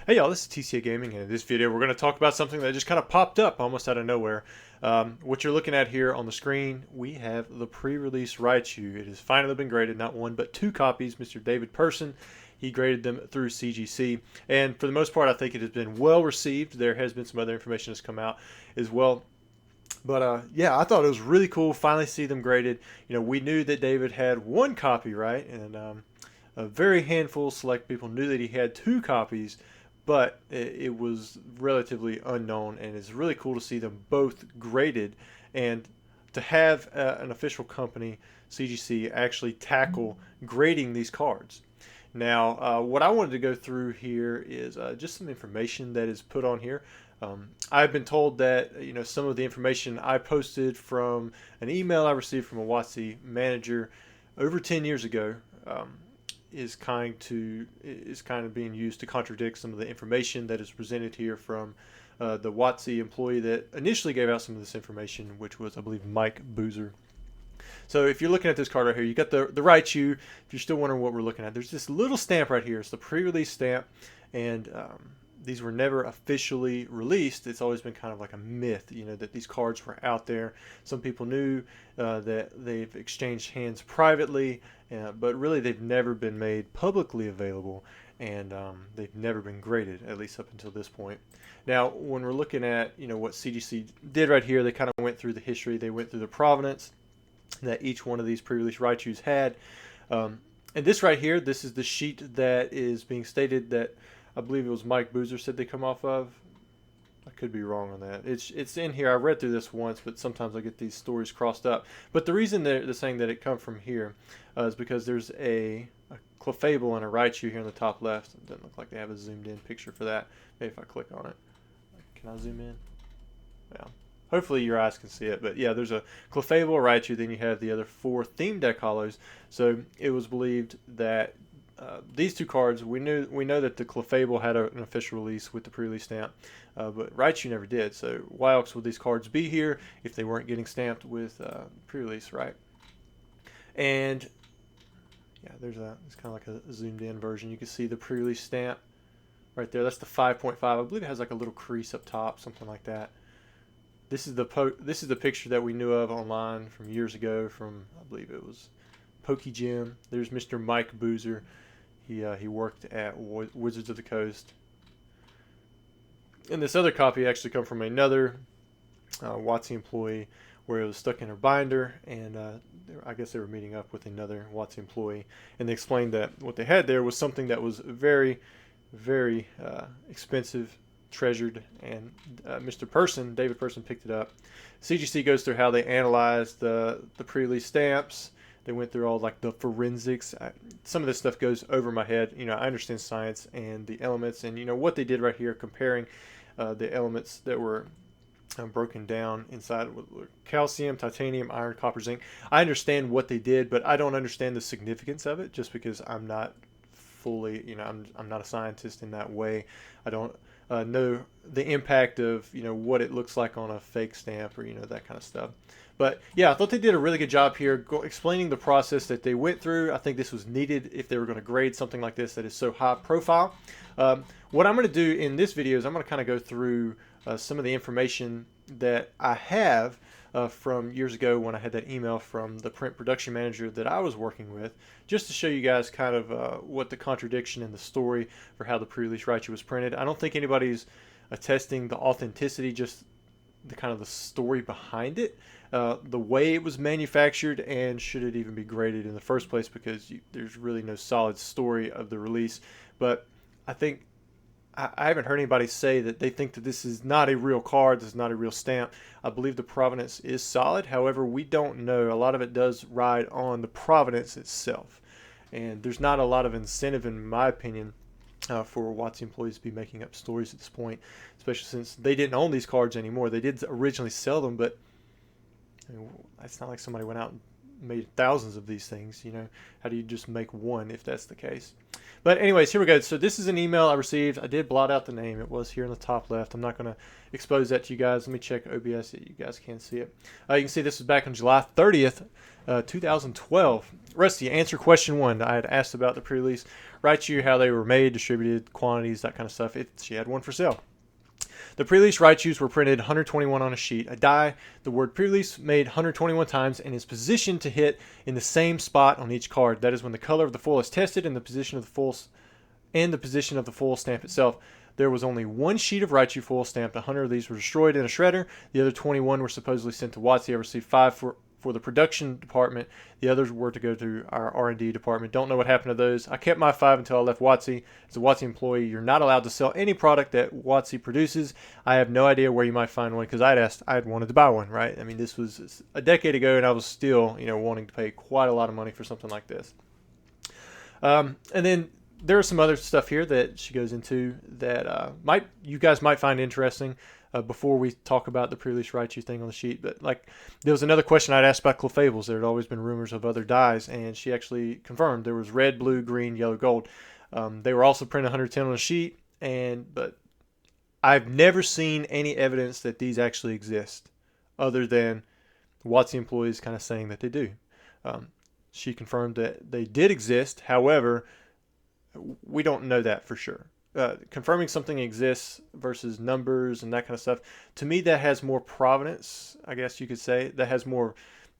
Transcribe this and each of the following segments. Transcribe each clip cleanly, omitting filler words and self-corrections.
Hey y'all, this is TCA Gaming, and in this video we're going to talk about something that just kind of popped up almost out of nowhere. What you're looking at here on the screen, we have the pre-release Raichu. It has finally been graded, not one but two copies. Mr. David Person, he graded them through CGC, and for the most part I think it has been well received. There has been some other information that's come out as well. But yeah, I thought it was really cool finally see them graded. We knew that David had one copy, right? And a very handful select people knew that he had two copies, but it was relatively unknown, and it's really cool to see them both graded and to have an official company, CGC, actually tackle grading these cards. Now, what I wanted to go through here is just some information that is put on here. I've been told that some of the information I posted from an email I received from a WotC manager over 10 years ago is kind of being used to contradict some of the information that is presented here from the WotC employee that initially gave out some of this information, which was, I believe, Mike Boozer. So if you're looking at this card right here, you got the Raichu. If you're still wondering what we're looking at, there's this little stamp right here. It's the pre-release stamp, and these were never officially released. It's always been kind of like a myth, that these cards were out there. Some people knew that they've exchanged hands privately, but really they've never been made publicly available, and they've never been graded, at least up until this point. Now, when we're looking at what CGC did right here, they kind of went through the history. They went through the provenance that each one of these pre-release Raichus had. And this right here, this is the sheet that is being stated that I believe it was Mike Boozer said they come off of. I could be wrong on that. It's in here. I read through this once, but sometimes I get these stories crossed up. But the reason they're saying that it come from here is because there's a Clefable and a Raichu here on the top left. It doesn't look like they have a zoomed in picture for that. Maybe if I click on it. Can I zoom in? Yeah. Hopefully your eyes can see it, but yeah, there's a Clefable, Raichu, then you have the other four theme deck hollows. So it was believed that these two cards, we know that the Clefable had an official release with the pre-release stamp, but Raichu never did. So why else would these cards be here if they weren't getting stamped with pre-release, right? And yeah, it's kind of like a zoomed in version. You can see the pre-release stamp right there. That's the 5.5. I believe it has like a little crease up top, something like that. This is the picture that we knew of online from years ago from, I believe it was PokeGym. There's Mr. Mike Boozer. He worked at Wizards of the Coast. And this other copy actually come from another WotC employee where it was stuck in her binder, and I guess they were meeting up with another WotC employee, and they explained that what they had there was something that was very, very expensive, treasured, and Mr. Person, David Person, picked it up. CGC goes through how they analyzed the pre-release stamps. They went through all like the forensics. Some of this stuff goes over my head. I understand science and the elements, and what they did right here, comparing the elements that were broken down inside with calcium, titanium, iron, copper, zinc. I understand what they did, but I don't understand the significance of it just because I'm not fully, I'm not a scientist in that way. I don't know the impact of what it looks like on a fake stamp or that kind of stuff. But yeah, I thought they did a really good job here explaining the process that they went through. I think this was needed if they were going to grade something like this that is so high profile. What I'm going to do in this video is I'm going to kind of go through some of the information that I have from years ago when I had that email from the print production manager that I was working with, just to show you guys kind of what the contradiction in the story for how the pre-release Raichu was printed. I don't think anybody's attesting the authenticity, just the kind of the story behind it, the way it was manufactured, and should it even be graded in the first place, because there's really no solid story of the release. But I think I haven't heard anybody say that they think that this is not a real card, this is not a real stamp. I believe the provenance is solid. However, we don't know. A lot of it does ride on the provenance itself. And there's not a lot of incentive, in my opinion, for WotC employees to be making up stories at this point, especially since they didn't own these cards anymore. They did originally sell them, but it's not like somebody went out and made thousands of these things. How do you just make one if that's the case? But anyways, here we go. So this is an email I received. I did blot out the name. It was here in the top left. I'm not going to expose that to you guys. Let me check OBS so you guys can see it. You can see this was back on July 30th, 2012. Rusty, answer question 1. I had asked about the pre-release Raichu, how they were made, distributed, quantities, that kind of stuff. She had one for sale. The pre-release Raichus were printed 121 on a sheet. A die, the word pre-release made 121 times and is positioned to hit in the same spot on each card. That is when the color of the foil is tested and the position of the foil stamp itself. There was only one sheet of Raichu foil stamped. 100 of these were destroyed in a shredder. The other 21 were supposedly sent to WotC. I received 5 for the production department. The others were to go to our R&D department. Don't know what happened to those. I kept my 5 until I left WotC. As a WotC employee, you're not allowed to sell any product that WotC produces. I have no idea where you might find one because I'd wanted to buy one, right? I mean, this was a decade ago, and I was still, wanting to pay quite a lot of money for something like this. And then there are some other stuff here that she goes into that you guys might find interesting. Before we talk about the pre-release Raichu thing on the sheet. But there was another question I'd asked about Clefables. There had always been rumors of other dyes, and she actually confirmed there was red, blue, green, yellow, gold. They were also printed 110 on a sheet, but I've never seen any evidence that these actually exist other than WotC employees kind of saying that they do. She confirmed that they did exist. However, we don't know that for sure. Confirming something exists versus numbers and that kind of stuff, to me that has more provenance, I guess you could say. That has more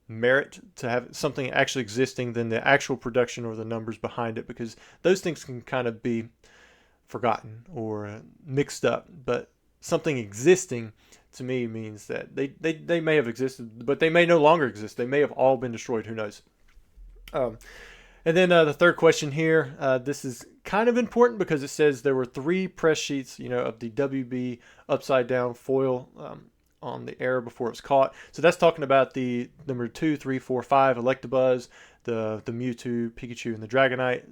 merit to have something actually existing than the actual production or the numbers behind it, because those things can kind of be forgotten or mixed up. But something existing to me means that they may have existed, but they may no longer exist. They may have all been destroyed. Who knows? And then the third question here, this is kind of important because it says there were 3 press sheets, of the WB upside down foil on the air before it was caught. So that's talking about the number 2, 3, 4, 5 Electabuzz, the Mewtwo, Pikachu, and the Dragonite.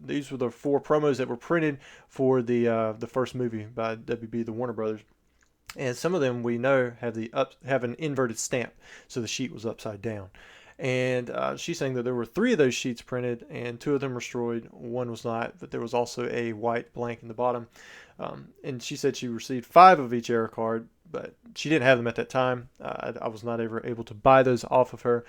These were the 4 promos that were printed for the first movie by WB, the Warner Brothers. And some of them we know have an inverted stamp, so the sheet was upside down. And she's saying that there were 3 of those sheets printed and 2 of them were destroyed. 1 was not, but there was also a white blank in the bottom. And she said she received 5 of each error card, but she didn't have them at that time. I was not ever able to buy those off of her.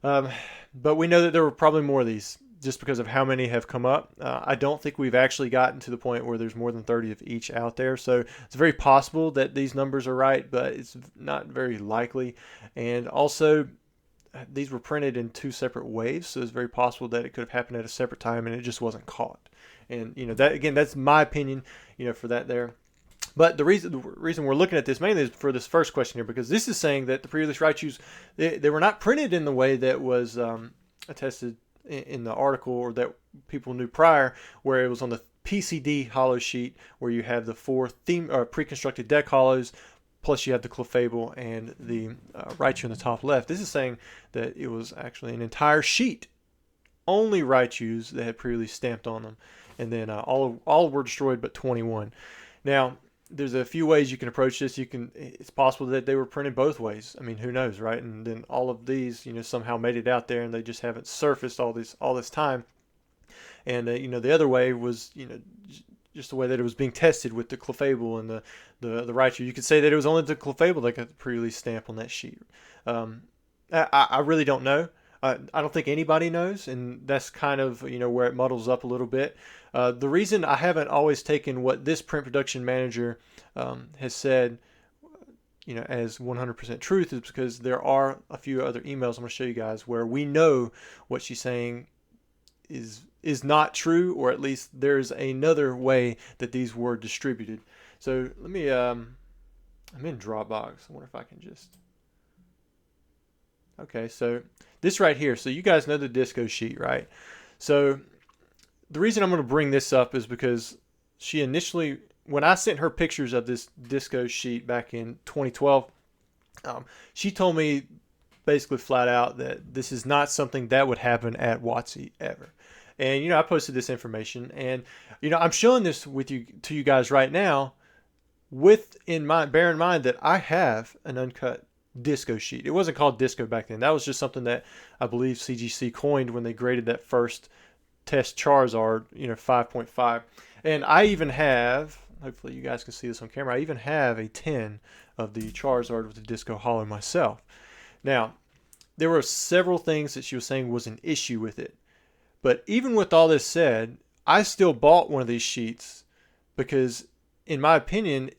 But we know that there were probably more of these just because of how many have come up. I don't think we've actually gotten to the point where there's more than 30 of each out there. So it's very possible that these numbers are right, but it's not very likely. And also, these were printed in 2 separate waves, so it's very possible that it could have happened at a separate time and it just wasn't caught. And that again, that's my opinion, for that there. But the reason we're looking at this mainly is for this first question here, because this is saying that the pre-release Raichus, they were not printed in the way that was attested in the article or that people knew prior, where it was on the PCD hollow sheet where you have the 4 theme or pre-constructed deck hollows. Plus you have the Clefable and the Raichu in the top left. This is saying that it was actually an entire sheet, only Raichus that had pre-release stamped on them, and then all were destroyed but 21. Now, there's a few ways you can approach this. It's possible that they were printed both ways. I mean, who knows, right? And then all of these, somehow made it out there, and they just haven't surfaced all this time. And the other way was, just the way that it was being tested with the Clefable and the Raichu. You could say that it was only the Clefable that got the pre-release stamp on that sheet. I really don't know. I don't think anybody knows, and that's kind of where it muddles up a little bit. The reason I haven't always taken what this print production manager has said, as 100% truth is because there are a few other emails I'm going to show you guys where we know what she's saying is not true, or at least there's another way that these were distributed. So let me, I'm in Dropbox. I wonder if I can just, okay, so this right here. So you guys know the disco sheet, right? So the reason I'm going to bring this up is because she initially, when I sent her pictures of this disco sheet back in 2012, she told me basically flat out that this is not something that would happen at WotC ever. And, I posted this information, and, I'm showing this to you guys right now bear in mind that I have an uncut disco sheet. It wasn't called disco back then. That was just something that I believe CGC coined when they graded that first test Charizard, 5.5. And I even have, hopefully you guys can see this on camera, I even have a 10 of the Charizard with the disco holo myself. Now, there were several things that she was saying was an issue with it. But even with all this said, I still bought one of these sheets because, in my opinion,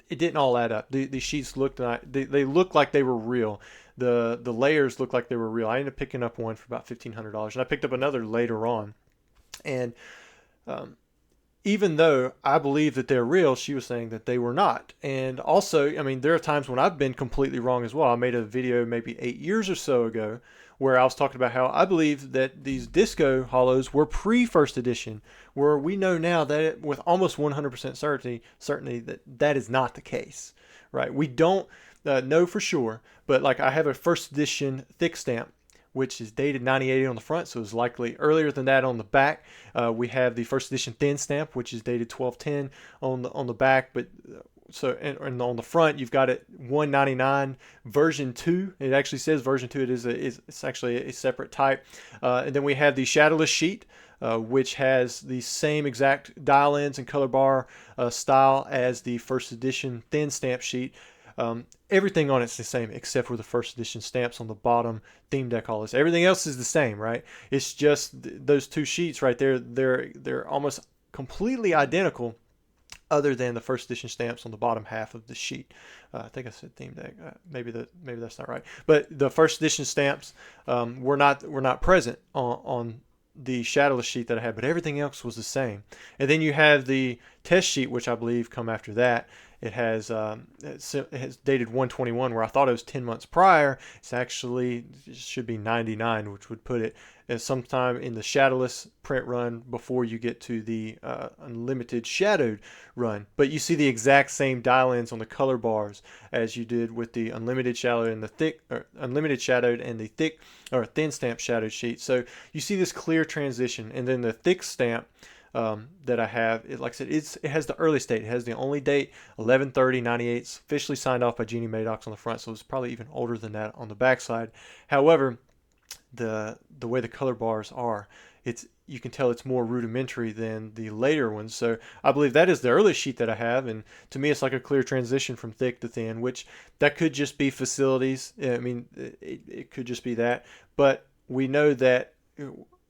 it didn't all add up. The sheets looked they looked like they were real. The layers looked like they were real. I ended up picking up one for about $1,500, and I picked up another later on. And even though I believe that they're real, she was saying that they were not. And also, I mean, there are times when I've been completely wrong as well. I made a video maybe 8 years or so ago where I was talking about how I believe that these disco holos were pre-first edition, where we know now that with almost 100% certainty that that is not the case, right? We don't know for sure, but like I have a first edition thick stamp, which is dated 98 on the front, so it's likely earlier than that on the back. We have the first edition thin stamp, which is dated 1210 on the back, but so and on the front you've got it 199 version 2. It actually says version 2. It's actually a separate type. And then we have the shadowless sheet, which has the same exact dial ins and color bar style as the first edition thin stamp sheet. Everything on it's the same except for the first edition stamps on the bottom theme deck holos. Everything else is the same, right? It's just those two sheets right there. They're almost completely identical, other than the first edition stamps on the bottom half of the sheet. I think I said theme deck. Maybe that's not right. But the first edition stamps were not present on the shadowless sheet that I had, but everything else was the same. And then you have the test sheet, which I believe come after that. It has dated 121, where I thought it was 10 months prior. It should be 99, which would put it as sometime in the shadowless print run before you get to the unlimited shadowed run. But you see the exact same dial-ins on the color bars as you did with the unlimited shadowed and the thick, or unlimited shadowed and the thick or thin stamp shadowed sheet. So you see this clear transition, and then the thick stamp that I have, like I said, it has the early state. It has the only date 11/30/98. It's officially signed off by Jeannie Maddox on the front, so it's probably even older than that on the backside. However, the way the color bars are, you can tell it's more rudimentary than the later ones. So I believe that is the early sheet that I have, and to me it's like a clear transition from thick to thin, which that could just be facilities. I mean, it could just be that, but we know that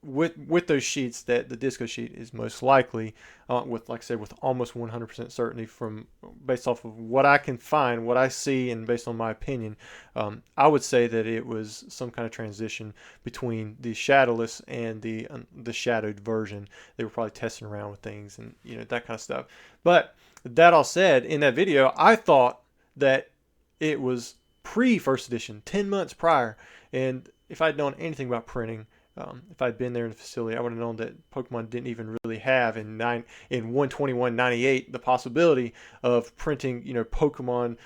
with those sheets that the disco sheet is most likely, with, like I said, with almost 100% certainty, from based off of what I can find, what I see, and based on my opinion, I would say that it was some kind of transition between the shadowless and the shadowed version. They were probably testing around with things and that kind of stuff. But that all said, in that video, I thought that it was pre-first edition, 10 months prior, and if I'd known anything about printing, if I'd been there in the facility, I would have known that Pokemon didn't even really have in 121/98 the possibility of printing Pokemon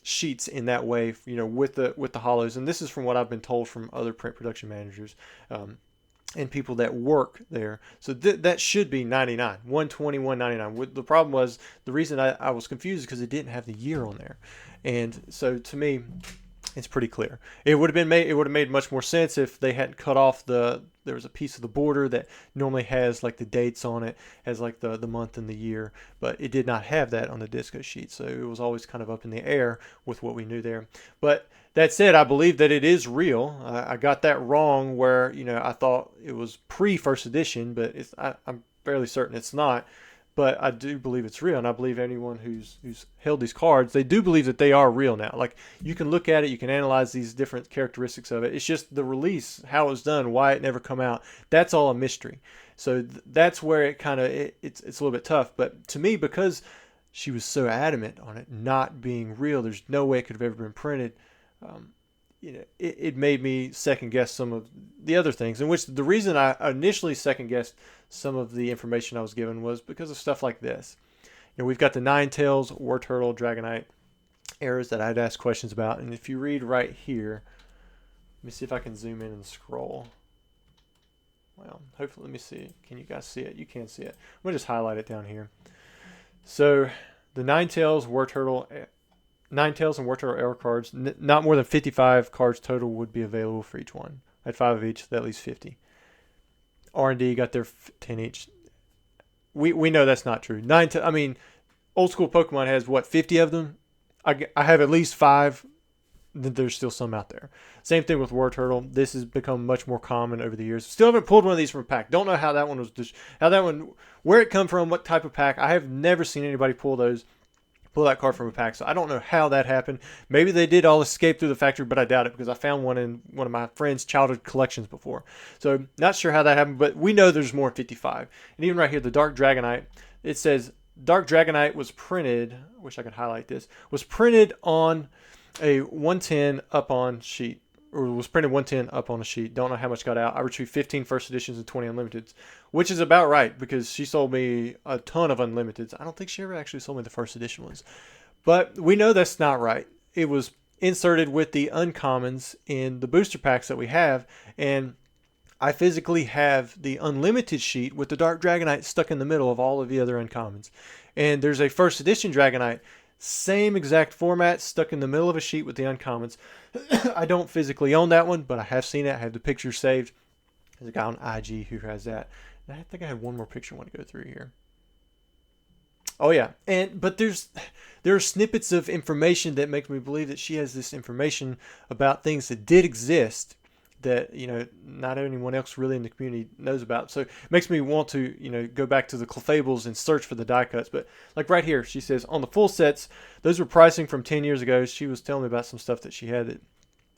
sheets in that way, with the holos. And this is from what I've been told from other print production managers and people that work there. So that should be 99, 121/99. The problem was, the reason I was confused is because it didn't have the year on there, and so to me, it's pretty clear. It would have made much more sense if they hadn't cut off there was a piece of the border that normally has like the dates on it, has like the month and the year, but it did not have that on the disco sheet. So it was always kind of up in the air with what we knew there. But that said, I believe that it is real. I got that wrong where, I thought it was pre-first edition, but I'm fairly certain it's not. But I do believe it's real, and I believe anyone who's held these cards, they do believe that they are real now. Like, you can look at it, you can analyze these different characteristics of it. It's just the release, how it was done, why it never come out. That's all a mystery. So that's where it kind of it's a little bit tough. But to me, because she was so adamant on it not being real, there's no way it could have ever been printed. It made me second guess some of the other things, in which the reason I initially second guessed some of the information I was given was because of stuff like this. We've got the Ninetales, War Turtle, Dragonite errors that I'd asked questions about, and if you read right here, let me see if I can zoom in and scroll. Well, hopefully, let me see. Can you guys see it? You can see it. I'm going to just highlight it down here. So the Ninetales, War Turtle Ninetales and War Turtle error cards. Not more than 55 cards total would be available for each one. At 5 of each, at least 50. R&D got their 10 each. We know that's not true. I mean, old school Pokemon has what, 50 of them? I have at least 5. There's still some out there. Same thing with War Turtle. This has become much more common over the years. Still haven't pulled one of these from a pack. Don't know how that one was. Where it come from, what type of pack. I have never seen anybody pull that card from a pack. So I don't know how that happened. Maybe they did all escape through the factory, but I doubt it because I found one in one of my friend's childhood collections before. So not sure how that happened, but we know there's more than 55. And even right here, the Dark Dragonite, it says Dark Dragonite was printed. I wish I could highlight this. Was printed on a 110 up on sheet, or was printed 110 up on a sheet. Don't know how much got out. I retrieved 15 first editions and 20 unlimiteds, which is about right because she sold me a ton of unlimiteds. I don't think she ever actually sold me the first edition ones, but we know that's not right. It was inserted with the uncommons in the booster packs that we have, and I physically have the unlimited sheet with the Dark Dragonite stuck in the middle of all of the other uncommons. And there's a first edition Dragonite, same exact format, stuck in the middle of a sheet with the uncommons. I don't physically own that one, but I have seen it. I have the picture saved. There's a guy on IG who has that. And I think I have one more picture I want to go through here. Oh yeah, but there are snippets of information that make me believe that she has this information about things that did exist that not anyone else really in the community knows about. So it makes me want to go back to the Clefables and search for the die cuts. But like right here, she says on the full sets, those were pricing from 10 years ago. She was telling me about some stuff that she had that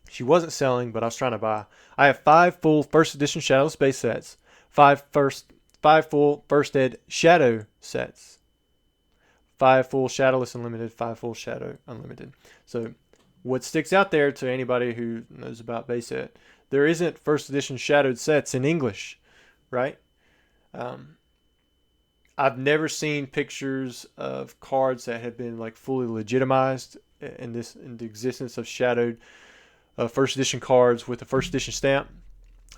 she wasn't selling, but I was trying to buy. I have 5 full first edition Shadow Space sets, 5 full first ed Shadow sets, 5 full Shadowless Unlimited, 5 full Shadow Unlimited. So what sticks out there to anybody who knows about base set, there isn't first edition shadowed sets in English, right? I've never seen pictures of cards that have been like fully legitimized in the existence of shadowed first edition cards with a first edition stamp.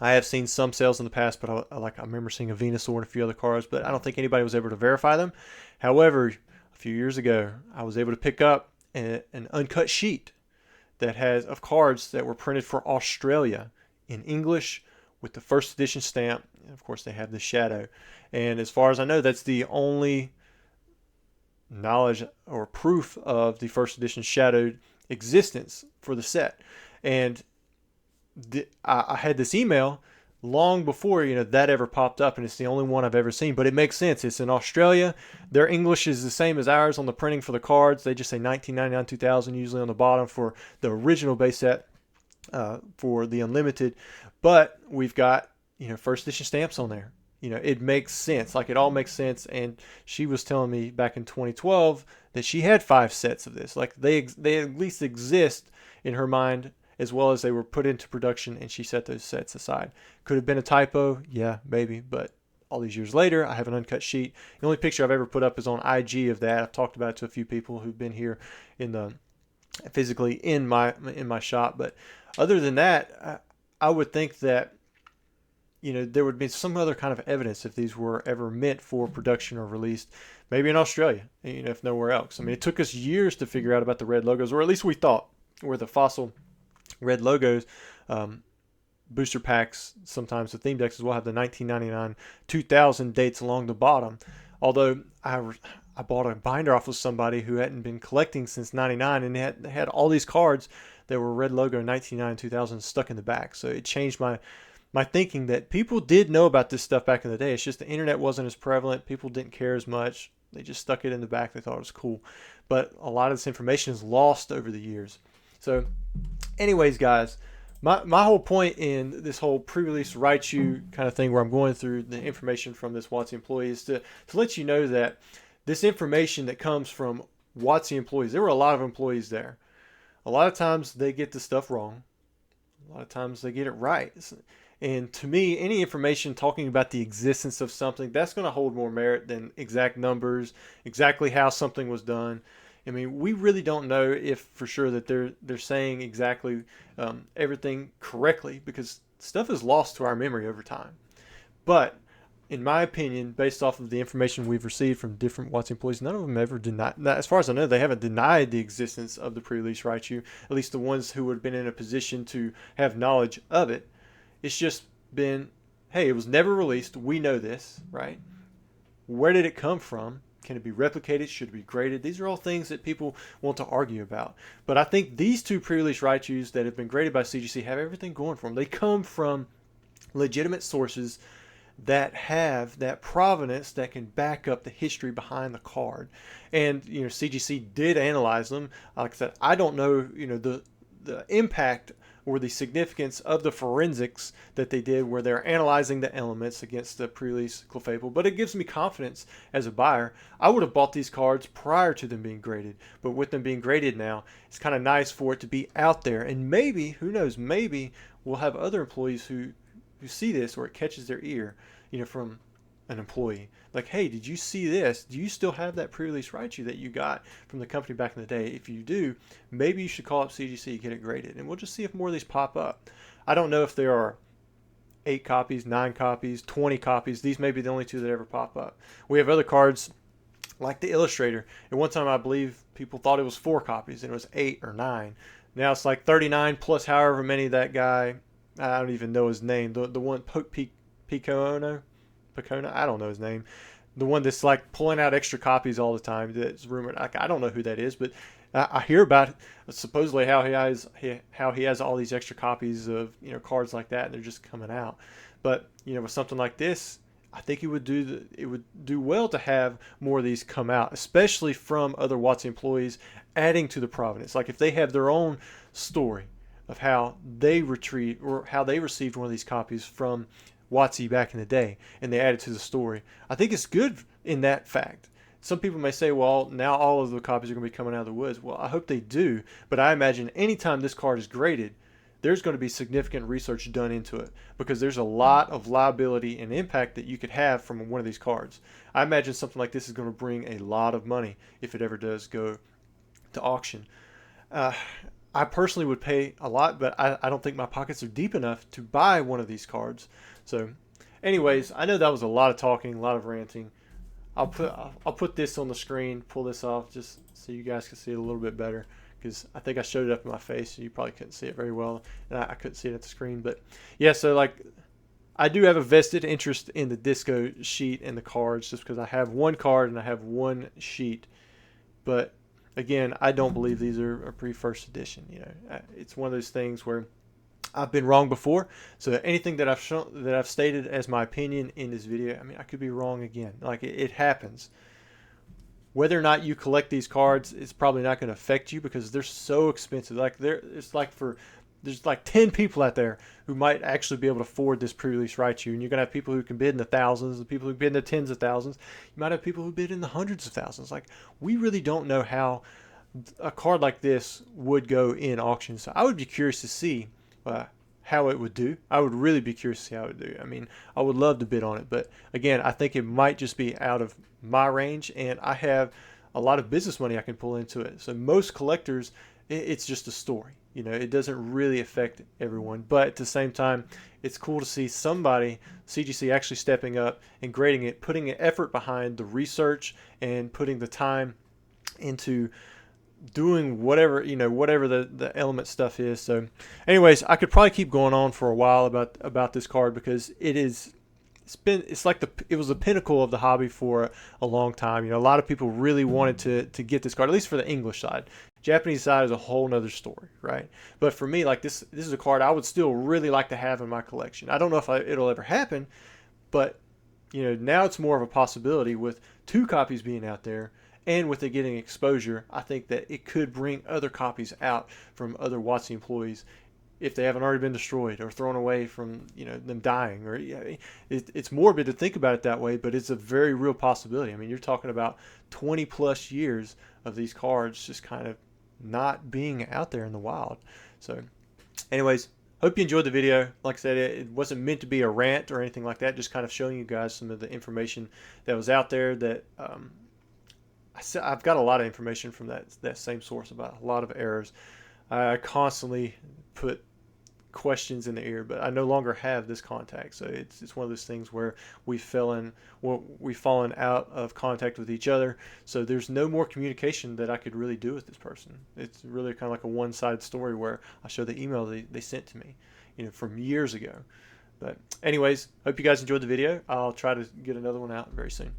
I have seen some sales in the past, but I remember seeing a Venusaur and a few other cards, but I don't think anybody was able to verify them. However, a few years ago, I was able to pick up an uncut sheet that has of cards that were printed for Australia in English with the first edition stamp. And of course, they have the shadow. And as far as I know, that's the only knowledge or proof of the first edition shadowed existence for the set. And I had this email long before that ever popped up, and it's the only one I've ever seen. But it makes sense. It's in Australia. Their English is the same as ours on the printing for the cards. They just say 1999, 2000 usually on the bottom for the original base set, for the unlimited. But we've got first edition stamps on there. It makes sense. Like, it all makes sense. And she was telling me back in 2012 that she had 5 sets of this. Like, they at least exist in her mind, as well as they were put into production, and she set those sets aside. Could have been a typo, yeah, maybe, but all these years later, I have an uncut sheet. The only picture I've ever put up is on IG of that. I've talked about it to a few people who've been here physically in my shop, but other than that, I would think that there would be some other kind of evidence if these were ever meant for production or released, maybe in Australia, if nowhere else. I mean, it took us years to figure out about the red logos, or at least we thought, where the fossil red logos. Booster packs, sometimes the theme decks as well, have the 1999 2000 dates along the bottom. Although I bought a binder off of somebody who hadn't been collecting since 99, and they had all these cards that were red logo 1999 2000 stuck in the back. So it changed my thinking that people did know about this stuff back in the day. It's just the internet wasn't as prevalent. People didn't care as much. They just stuck it in the back. They thought it was cool. But a lot of this information is lost over the years. So anyways, guys, my whole point in this whole pre-release Raichu kind of thing, where I'm going through the information from this WotC employee, is to let you know that this information that comes from WotC employees, there were a lot of employees there. A lot of times they get the stuff wrong. A lot of times they get it right. And to me, any information talking about the existence of something, that's going to hold more merit than exact numbers, exactly how something was done. I mean, we really don't know if for sure that they're saying exactly everything correctly, because stuff is lost to our memory over time. But in my opinion, based off of the information we've received from different Watson employees, none of them ever denied. As far as I know, they haven't denied the existence of the pre-release Raichu. At least the ones who would have been in a position to have knowledge of it. It's just been, hey, it was never released. We know this, right? Where did it come from? Can it be replicated? Should it be graded? These are all things that people want to argue about. But I think these two pre-release Raichus that have been graded by CGC have everything going for them. They come from legitimate sources that have that provenance that can back up the history behind the card. And, CGC did analyze them. Like I said, I don't know, the impact or the significance of the forensics that they did where they're analyzing the elements against the pre-release Clefable, but it gives me confidence as a buyer. I would have bought these cards prior to them being graded, but with them being graded now, it's kind of nice for it to be out there. And maybe, who knows, maybe we'll have other employees who see this, or it catches their ear, from an employee. Like, hey, did you see this? Do you still have that pre-release Raichu that you got from the company back in the day? If you do, maybe you should call up CGC, get it graded, and we'll just see if more of these pop up. I don't know if there are 8 copies, 9 copies, 20 copies. These may be the only 2 that ever pop up. We have other cards like the Illustrator. At one time, I believe people thought it was 4 copies, and it was 8 or 9. Now it's like 39 plus however many that guy, I don't even know his name, the one, Picona, I don't know his name. The one that's like pulling out extra copies all the time. That's rumored. I don't know who that is, but I hear about supposedly how he has all these extra copies of cards like that, and they're just coming out. But with something like this, I think it would do well to have more of these come out, especially from other Watson employees, adding to the provenance. Like if they have their own story of how they retrieved or how they received one of these copies from WotC back in the day, and they added to the story. I think it's good in that fact. Some people may say, well, now all of the copies are going to be coming out of the woods. Well, I hope they do, but I imagine anytime this card is graded, there's going to be significant research done into it, because there's a lot of liability and impact that you could have from one of these cards. I imagine something like this is going to bring a lot of money if it ever does go to auction. I personally would pay a lot, but I don't think my pockets are deep enough to buy one of these cards. So anyways, I know that was a lot of talking, a lot of ranting. I'll put this on the screen, pull this off just so you guys can see it a little bit better, because I think I showed it up in my face and you probably couldn't see it very well, and I couldn't see it at the screen. But yeah, so like I do have a vested interest in the disco sheet and the cards, just because I have one card and I have one sheet. But again, I don't believe these are a pre-first edition. It's one of those things where I've been wrong before. So anything that I've stated as my opinion in this video, I mean, I could be wrong again. Like it happens. Whether or not you collect these cards, it's probably not going to affect you because they're so expensive. There's like 10 people out there who might actually be able to afford this pre-release Raichu, and you're going to have people who can bid in the thousands, and people who bid in the tens of thousands. You might have people who bid in the hundreds of thousands. Like, we really don't know how a card like this would go in auction. So I would be curious to see how it would do. I would really be curious to see how it would do. I mean, I would love to bid on it, but again, I think it might just be out of my range, and I have a lot of business money I can pull into it. So most collectors, it's just a story. It doesn't really affect everyone, but at the same time, it's cool to see somebody, CGC, actually stepping up and grading it, putting an effort behind the research and putting the time into doing whatever the element stuff is. So anyways, I could probably keep going on for a while about this card, because it was the pinnacle of the hobby for a long time. A lot of people really wanted to get this card, at least for the English side. Japanese side is a whole nother story, right? But for me, like this is a card I would still really like to have in my collection. I don't know if it'll ever happen, but now it's more of a possibility with 2 copies being out there. And with it getting exposure, I think that it could bring other copies out from other WotC employees if they haven't already been destroyed or thrown away from them dying. Or it's morbid to think about it that way, but it's a very real possibility. I mean, you're talking about 20 plus years of these cards just kind of not being out there in the wild. So anyways, hope you enjoyed the video. Like I said, it wasn't meant to be a rant or anything like that, just kind of showing you guys some of the information that was out there that I've got a lot of information from that same source about a lot of errors. I constantly put questions in the air, but I no longer have this contact. So it's one of those things where we've fallen out of contact with each other. So there's no more communication that I could really do with this person. It's really kind of like a one-sided story where I show the email they sent to me, from years ago. But anyways, hope you guys enjoyed the video. I'll try to get another one out very soon.